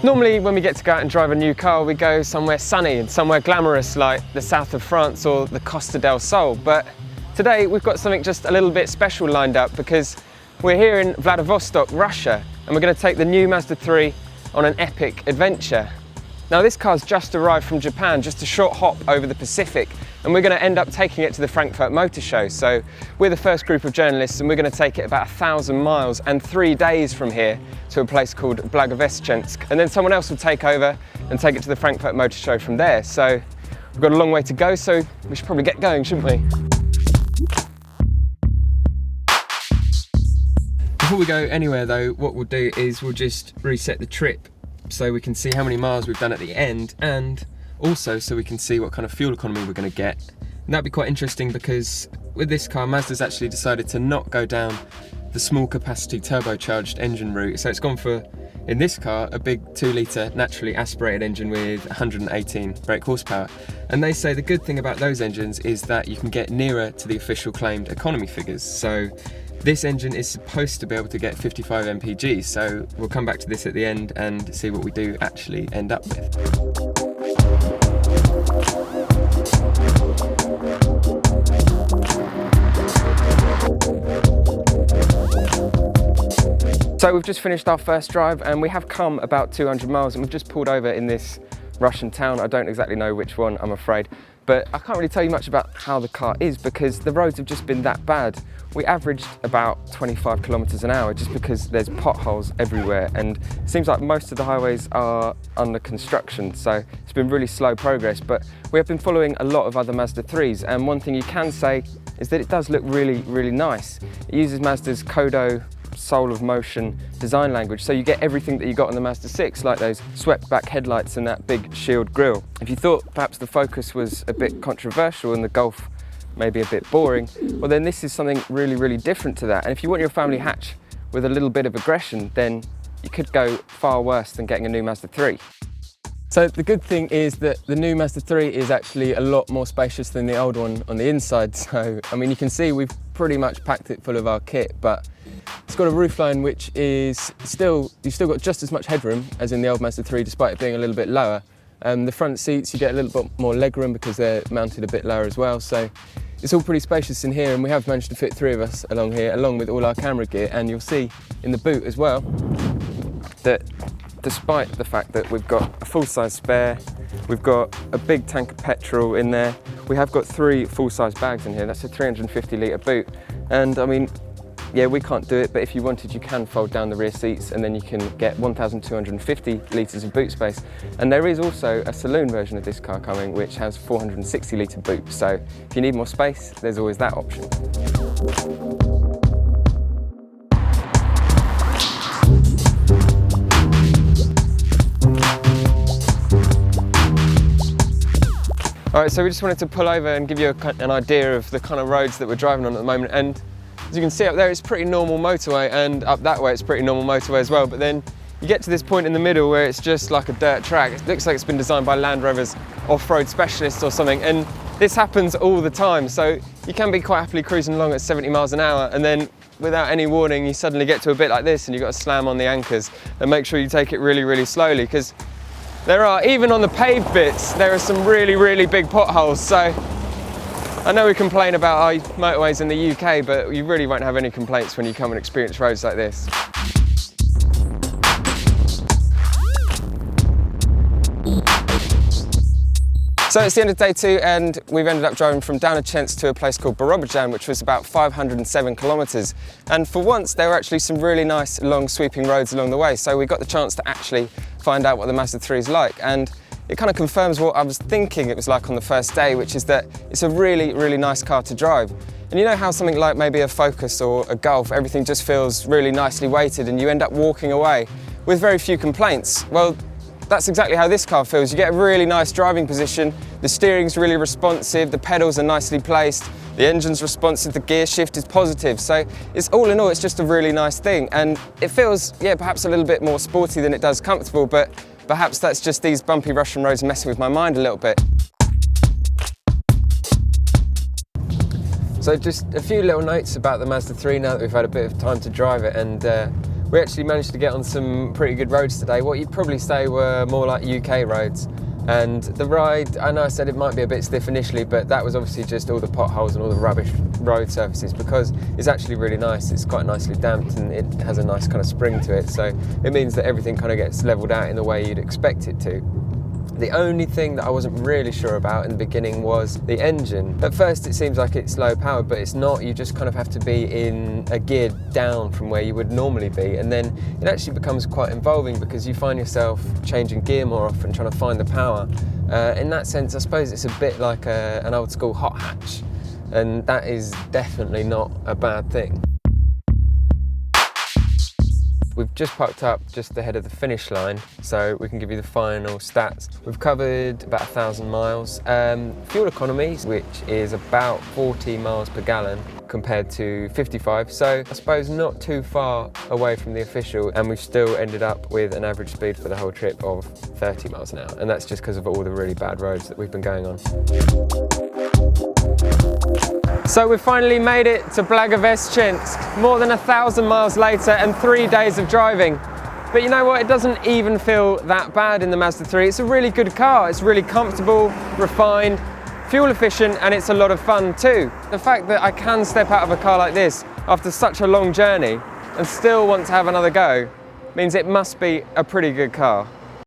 Normally when we get to go out and drive a new car, we go somewhere sunny and somewhere glamorous like the south of France or the Costa del Sol, but today we've got something just a little bit special lined up because we're here in Vladivostok, Russia, and we're going to take the new Mazda 3 on an epic adventure. Now this car's just arrived from Japan, just a short hop over the Pacific, and we're going to end up taking it to the Frankfurt Motor Show. So we're the first group of journalists and we're going to take it about 1,000 miles and 3 days from here to a place called Vladivostok, and then someone else will take over and take it to the Frankfurt Motor Show from there. So we've got a long way to go, so we should probably get going, shouldn't we? Before we go anywhere though, what we'll do is we'll just reset the trip so we can see how many miles we've done at the end, and also so we can see what kind of fuel economy we're going to get. And that'd be quite interesting because with this car, Mazda's actually decided to not go down the small capacity turbocharged engine route. So it's gone for, in this car, a big 2-litre naturally aspirated engine with 118 brake horsepower. And they say the good thing about those engines is that you can get nearer to the official claimed economy figures. So this engine is supposed to be able to get 55 mpg, so we'll come back to this at the end and see what we do actually end up with. So we've just finished our first drive and we have come about 200 miles and we've just pulled over in this Russian town. I don't exactly know which one, I'm afraid, but I can't really tell you much about how the car is because the roads have just been that bad. We averaged about 25 kilometers an hour just because there's potholes everywhere, and it seems like most of the highways are under construction, so it's been really slow progress. But we have been following a lot of other Mazda 3s, and one thing you can say is that it does look really, really nice. It uses Mazda's Kodo soul of motion design language, so you get everything that you got on the Mazda 6, like those swept back headlights and that big shield grille. If you thought perhaps the Focus was a bit controversial and the Golf maybe a bit boring, well then this is something really, really different to that. And if you want your family hatch with a little bit of aggression, then you could go far worse than getting a new Mazda 3. So the good thing is that the new Mazda 3 is actually a lot more spacious than the old one on the inside. So, I mean, you can see we've pretty much packed it full of our kit, but it's got a roofline which is you've still got just as much headroom as in the old Mazda 3, despite it being a little bit lower. The front seats, you get a little bit more legroom because they're mounted a bit lower as well. So it's all pretty spacious in here, and we have managed to fit 3 of us along here, along with all our camera gear. And you'll see in the boot as well that despite the fact that we've got a full-size spare, we've got a big tank of petrol in there, we have got 3 full-size bags in here. That's a 350-litre boot. And I mean, yeah, we can't do it, but if you wanted, you can fold down the rear seats and then you can get 1,250 litres of boot space. And there is also a saloon version of this car coming, which has 460-litre boot. So if you need more space, there's always that option. All right, so we just wanted to pull over and give you an idea of the kind of roads that we're driving on at the moment. And as you can see up there, it's pretty normal motorway, and up that way it's pretty normal motorway as well. But then you get to this point in the middle where it's just like a dirt track. It looks like it's been designed by Land Rover's off-road specialists or something, and this happens all the time. So you can be quite happily cruising along at 70 miles an hour, and then without any warning, you suddenly get to a bit like this and you've got to slam on the anchors and make sure you take it really, really slowly, because there are, even on the paved bits, there are some really, really big potholes. So I know we complain about our motorways in the UK, but you really won't have any complaints when you come and experience roads like this. So it's the end of day 2 and we've ended up driving from Downachence to a place called Borobujan, which was about 507 kilometres. And for once, there were actually some really nice long sweeping roads along the way. So we got the chance to actually find out what the Mazda 3 is like. And it kind of confirms what I was thinking it was like on the first day, which is that it's a really, really nice car to drive. And you know how something like maybe a Focus or a Golf, everything just feels really nicely weighted and you end up walking away with very few complaints? Well, that's exactly how this car feels. You get a really nice driving position, the steering's really responsive, the pedals are nicely placed, the engine's responsive, the gear shift is positive. So it's all in all, it's just a really nice thing. And it feels, yeah, perhaps a little bit more sporty than it does comfortable, but perhaps that's just these bumpy Russian roads messing with my mind a little bit. So just a few little notes about the Mazda 3 now that we've had a bit of time to drive it. And We actually managed to get on some pretty good roads today, what you'd probably say were more like UK roads. And the ride, I know I said it might be a bit stiff initially, but that was obviously just all the potholes and all the rubbish road surfaces, because it's actually really nice. It's quite nicely damped and it has a nice kind of spring to it. So it means that everything kind of gets leveled out in the way you'd expect it to. The only thing that I wasn't really sure about in the beginning was the engine. At first it seems like it's low powered, but it's not. You just kind of have to be in a gear down from where you would normally be, and then it actually becomes quite involving because you find yourself changing gear more often, trying to find the power. In that sense, I suppose it's a bit like an old school hot hatch, and that is definitely not a bad thing. We've just parked up just ahead of the finish line, so we can give you the final stats. We've covered about 1,000 miles. Fuel economy, which is about 40 miles per gallon compared to 55, so I suppose not too far away from the official, and we've still ended up with an average speed for the whole trip of 30 miles an hour, and that's just because of all the really bad roads that we've been going on. So we've finally made it to Vladivostok, more than 1,000 miles later and 3 days of driving. But you know what, it doesn't even feel that bad in the Mazda 3. It's a really good car, it's really comfortable, refined, fuel efficient, and it's a lot of fun too. The fact that I can step out of a car like this after such a long journey and still want to have another go means it must be a pretty good car.